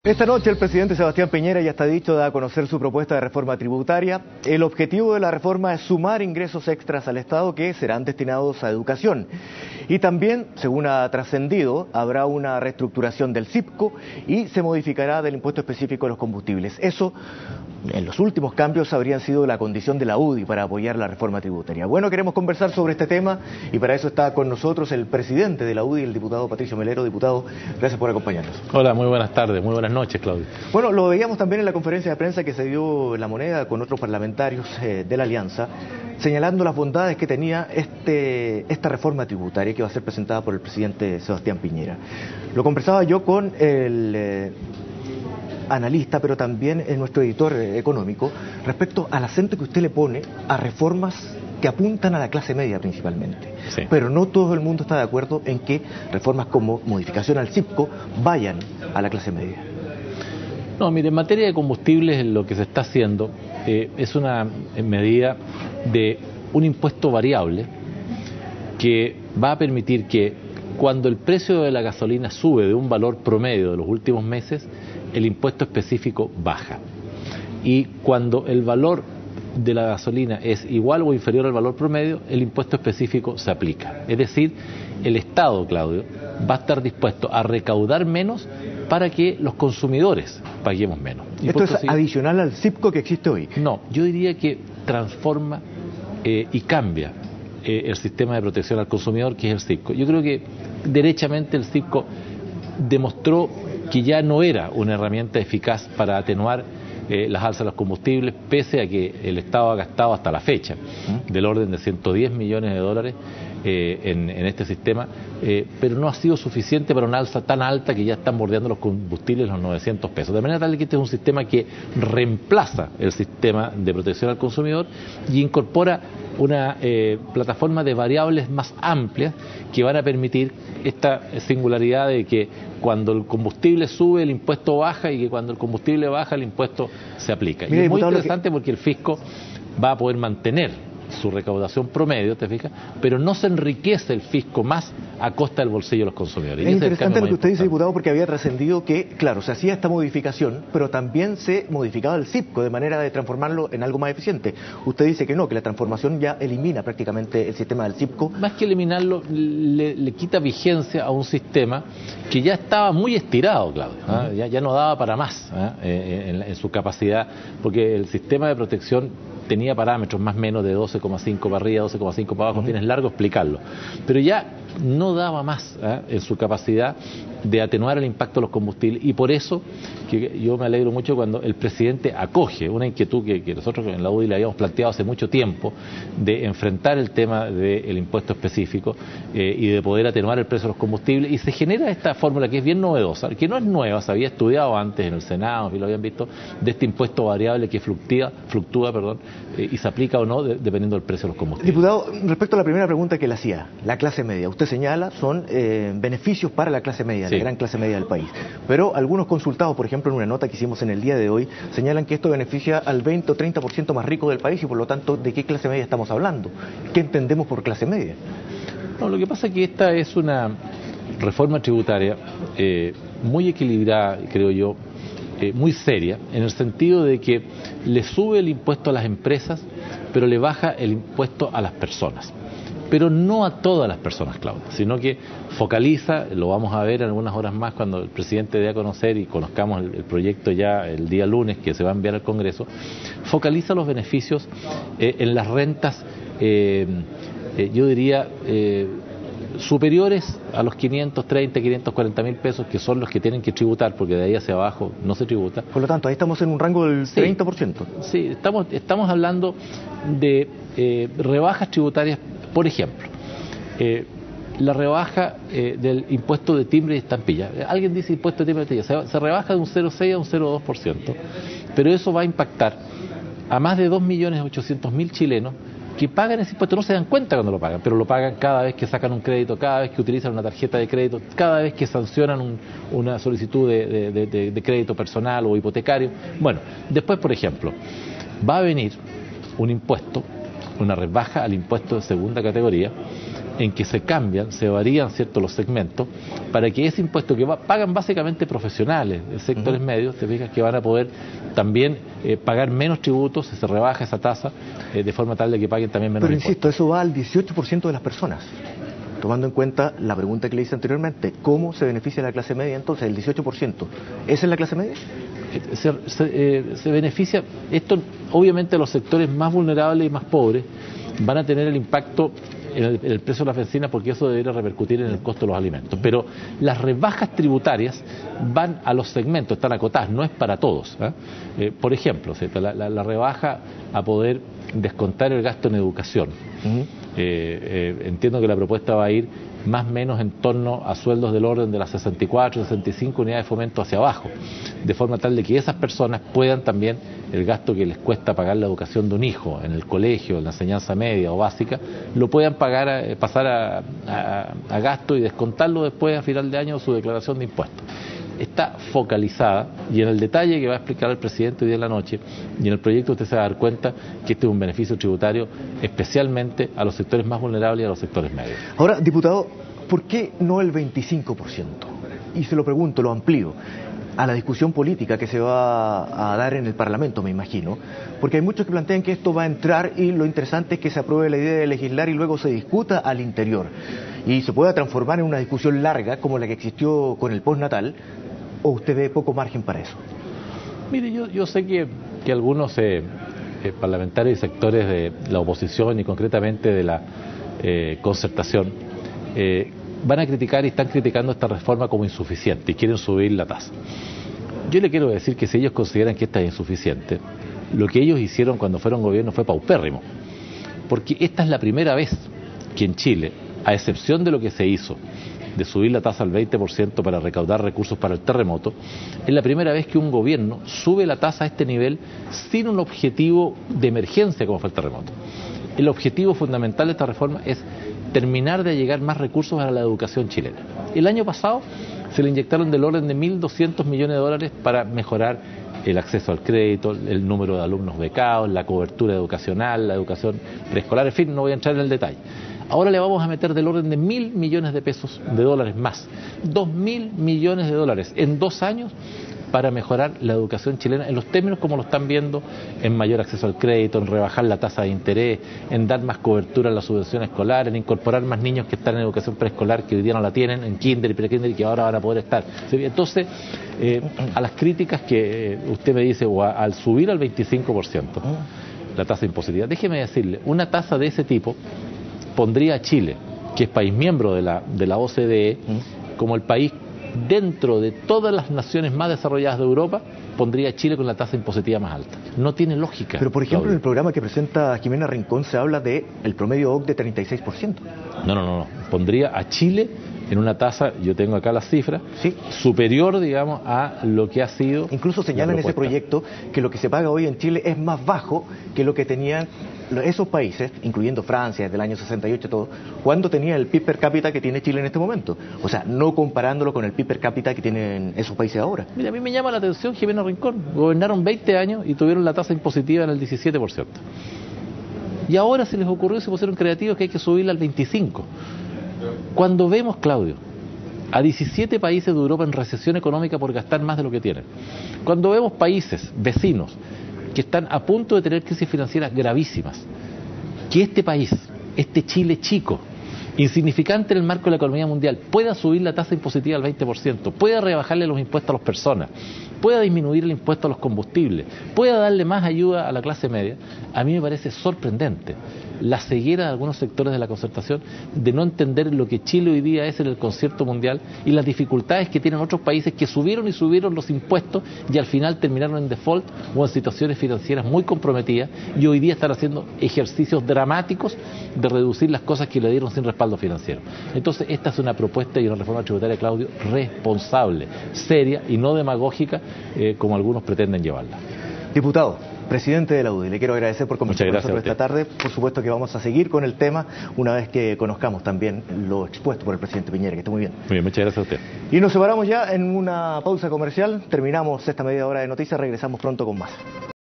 Esta noche el presidente Sebastián Piñera, ya está dicho, da a conocer su propuesta de reforma tributaria. El objetivo de la reforma es sumar ingresos extras al Estado que serán destinados a educación. Y también, según ha trascendido, habrá una reestructuración del CIPCO y se modificará del impuesto específico a los combustibles. Eso, en los últimos cambios, habrían sido la condición de la UDI para apoyar la reforma tributaria. Bueno, queremos conversar sobre este tema y para eso está con nosotros el presidente de la UDI, el diputado Patricio Melero. Diputado, gracias por acompañarnos. Hola, muy buenas tardes, muy buenas noches, Claudio. Bueno, lo veíamos también en la conferencia de prensa que se dio en La Moneda con otros parlamentarios de la Alianza, señalando las bondades que tenía esta reforma tributaria que va a ser presentada por el presidente Sebastián Piñera. Lo conversaba yo con el analista, pero también nuestro editor económico, respecto al acento que usted le pone a reformas que apuntan a la clase media principalmente. Sí. Pero no todo el mundo está de acuerdo en que reformas como modificación al CIPCO vayan a la clase media. No, mire, en materia de combustibles lo que se está haciendo es una medida de un impuesto variable que va a permitir que cuando el precio de la gasolina sube de un valor promedio de los últimos meses, el impuesto específico baja. Y cuando el valor de la gasolina es igual o inferior al valor promedio, el impuesto específico se aplica. Es decir, el Estado, Claudio, va a estar dispuesto a recaudar menos para que los consumidores paguemos menos. ¿Esto es adicional al CIPCO que existe hoy? No, yo diría que transforma y cambia el sistema de protección al consumidor, que es el CIPCO. Yo creo que derechamente el CIPCO demostró que ya no era una herramienta eficaz para atenuar las alzas de los combustibles, pese a que el Estado ha gastado hasta la fecha del orden de 110 millones de dólares en este sistema, pero no ha sido suficiente para una alza tan alta que ya están bordeando los combustibles los 900 pesos. De manera tal que este es un sistema que reemplaza el sistema de protección al consumidor y incorpora una plataforma de variables más amplias que van a permitir esta singularidad de que cuando el combustible sube el impuesto baja y que cuando el combustible baja el impuesto se aplica. Mira, y es muy interesante porque el fisco va a poder mantener su recaudación promedio, ¿te fijas? Pero no se enriquece el fisco más a costa del bolsillo de los consumidores. Es interesante lo que usted dice, diputado, porque había trascendido que, claro, se hacía esta modificación, pero también se modificaba el CIPCO de manera de transformarlo en algo más eficiente. Usted dice que no, que la transformación ya elimina prácticamente el sistema del CIPCO. Más que eliminarlo, le quita vigencia a un sistema que ya estaba muy estirado, Claudio, ya no daba para más en su capacidad, porque el sistema de protección tenía parámetros más o menos de 12,5 para arriba, 12,5 para abajo, es largo explicarlo, pero ya no daba más en su capacidad de atenuar el impacto de los combustibles, y por eso que yo me alegro mucho cuando el presidente acoge una inquietud que nosotros en la UDI le habíamos planteado hace mucho tiempo, de enfrentar el tema del impuesto específico y de poder atenuar el precio de los combustibles, y se genera esta fórmula que es bien novedosa, que no es nueva, se había estudiado antes en el Senado, y lo habían visto, de este impuesto variable que fluctúa, y se aplica o no dependiendo del precio de los combustibles. Diputado, respecto a la primera pregunta que le hacía, la clase media, usted señala, son beneficios para la clase media, la gran clase media del país, pero algunos consultados, por ejemplo, en una nota que hicimos en el día de hoy, señalan que esto beneficia al 20 o 30% más rico del país, y por lo tanto, ¿de qué clase media estamos hablando? ¿Qué entendemos por clase media? No, lo que pasa es que esta es una reforma tributaria muy equilibrada, creo yo, muy seria, en el sentido de que le sube el impuesto a las empresas, pero le baja el impuesto a las personas. Pero no a todas las personas, Claudia, sino que focaliza, lo vamos a ver en algunas horas más cuando el presidente dé a conocer y conozcamos el proyecto ya el día lunes que se va a enviar al Congreso, focaliza los beneficios en las rentas, yo diría, superiores a los 530, 540 mil pesos, que son los que tienen que tributar, porque de ahí hacia abajo no se tributa. Por lo tanto, ahí estamos en un rango del 30%. Sí, estamos hablando de rebajas tributarias. Por ejemplo, la rebaja del impuesto de timbre y estampilla. Alguien dice impuesto de timbre y estampilla. Se rebaja de un 0,6 a un 0,2%, pero eso va a impactar a más de 2.800.000 chilenos que pagan ese impuesto. No se dan cuenta cuando lo pagan, pero lo pagan cada vez que sacan un crédito, cada vez que utilizan una tarjeta de crédito, cada vez que sancionan una solicitud de crédito personal o hipotecario. Bueno, después, por ejemplo, va a venir un impuesto, una rebaja al impuesto de segunda categoría en que se cambian, se varían ciertos los segmentos, para que ese impuesto que pagan básicamente profesionales, sectores medios, te fijas que van a poder también pagar menos tributos, se rebaja esa tasa de forma tal de que paguen también menos impuestos. Pero insisto, eso va al 18% de las personas. Tomando en cuenta la pregunta que le hice anteriormente, ¿cómo se beneficia la clase media entonces, el 18%? ¿Esa es la clase media? Se beneficia, esto obviamente los sectores más vulnerables y más pobres van a tener el impacto en el precio de la bencina, porque eso debería repercutir en el costo de los alimentos. Pero las rebajas tributarias van a los segmentos, están acotadas, no es para todos. Por ejemplo, la rebaja a poder descontar el gasto en educación. Entiendo que la propuesta va a ir más o menos en torno a sueldos del orden de las 64, 65 unidades de fomento hacia abajo, de forma tal de que esas personas puedan también, el gasto que les cuesta pagar la educación de un hijo en el colegio, en la enseñanza media o básica, lo puedan pagar, pasar a gasto y descontarlo después a final de año de su declaración de impuestos. Está focalizada, y en el detalle que va a explicar el presidente hoy día en la noche, y en el proyecto usted se va a dar cuenta que este es un beneficio tributario especialmente a los sectores más vulnerables y a los sectores medios. Ahora, diputado, ¿por qué no el 25%? Y se lo pregunto, lo amplío, a la discusión política que se va a dar en el Parlamento, me imagino, porque hay muchos que plantean que esto va a entrar y lo interesante es que se apruebe la idea de legislar y luego se discuta al interior y se pueda transformar en una discusión larga como la que existió con el postnatal. ¿O usted ve poco margen para eso? Mire, yo sé que algunos parlamentarios y sectores de la oposición y concretamente de la concertación van a criticar y están criticando esta reforma como insuficiente y quieren subir la tasa. Yo le quiero decir que si ellos consideran que esta es insuficiente, lo que ellos hicieron cuando fueron gobierno fue paupérrimo, porque esta es la primera vez que en Chile, a excepción de lo que se hizo de subir la tasa al 20% para recaudar recursos para el terremoto, es la primera vez que un gobierno sube la tasa a este nivel sin un objetivo de emergencia como fue el terremoto. El objetivo fundamental de esta reforma es terminar de llegar más recursos a la educación chilena. El año pasado se le inyectaron del orden de 1.200 millones de dólares para mejorar el acceso al crédito, el número de alumnos becados, la cobertura educacional, la educación preescolar, en fin, no voy a entrar en el detalle. Ahora le vamos a meter del orden de 1.000 millones de dólares más, 2.000 millones de dólares en 2 años para mejorar la educación chilena en los términos como lo están viendo, en mayor acceso al crédito, en rebajar la tasa de interés, en dar más cobertura a la subvención escolar, en incorporar más niños que están en educación preescolar que hoy día no la tienen, en kinder y prekinder y que ahora van a poder estar. Entonces, a las críticas que usted me dice, o al subir al 25% la tasa impositiva, déjeme decirle, una tasa de ese tipo pondría a Chile, que es país miembro de la OCDE, como el país dentro de todas las naciones más desarrolladas de Europa, pondría a Chile con la tasa impositiva más alta. No tiene lógica. Pero, por ejemplo, Claudio, en el programa que presenta Jimena Rincón se habla de el promedio OCDE de 36%. No. Pondría a Chile en una tasa, yo tengo acá las cifras, sí, superior, digamos, a lo que ha sido. Incluso señalan en ese proyecto que lo que se paga hoy en Chile es más bajo que lo que tenían esos países, incluyendo Francia desde el año 68 todo, cuando tenía el PIB per cápita que tiene Chile en este momento. O sea, no comparándolo con el PIB per cápita que tienen esos países ahora. Mira, a mí me llama la atención Jimena Rincón. Gobernaron 20 años y tuvieron la tasa impositiva en el 17%. Y ahora se les ocurrió, se pusieron creativos que hay que subirla al 25%. Cuando vemos, Claudio, a 17 países de Europa en recesión económica por gastar más de lo que tienen, cuando vemos países vecinos que están a punto de tener crisis financieras gravísimas, que este país, este Chile chico, insignificante en el marco de la economía mundial, pueda subir la tasa impositiva al 20%, pueda rebajarle los impuestos a las personas, pueda disminuir el impuesto a los combustibles, pueda darle más ayuda a la clase media, a mí me parece sorprendente la ceguera de algunos sectores de la concertación de no entender lo que Chile hoy día es en el concierto mundial y las dificultades que tienen otros países que subieron los impuestos y al final terminaron en default o en situaciones financieras muy comprometidas y hoy día están haciendo ejercicios dramáticos de reducir las cosas que le dieron sin respaldo financiero. Entonces esta es una propuesta y una reforma tributaria, Claudio, responsable, seria y no demagógica como algunos pretenden llevarla. Diputado, presidente de la UDI, le quiero agradecer por conversar con nosotros esta tarde. Por supuesto que vamos a seguir con el tema una vez que conozcamos también lo expuesto por el presidente Piñera, que esté muy bien. Muy bien, muchas gracias a usted. Y nos separamos ya en una pausa comercial, terminamos esta media hora de noticias, regresamos pronto con más.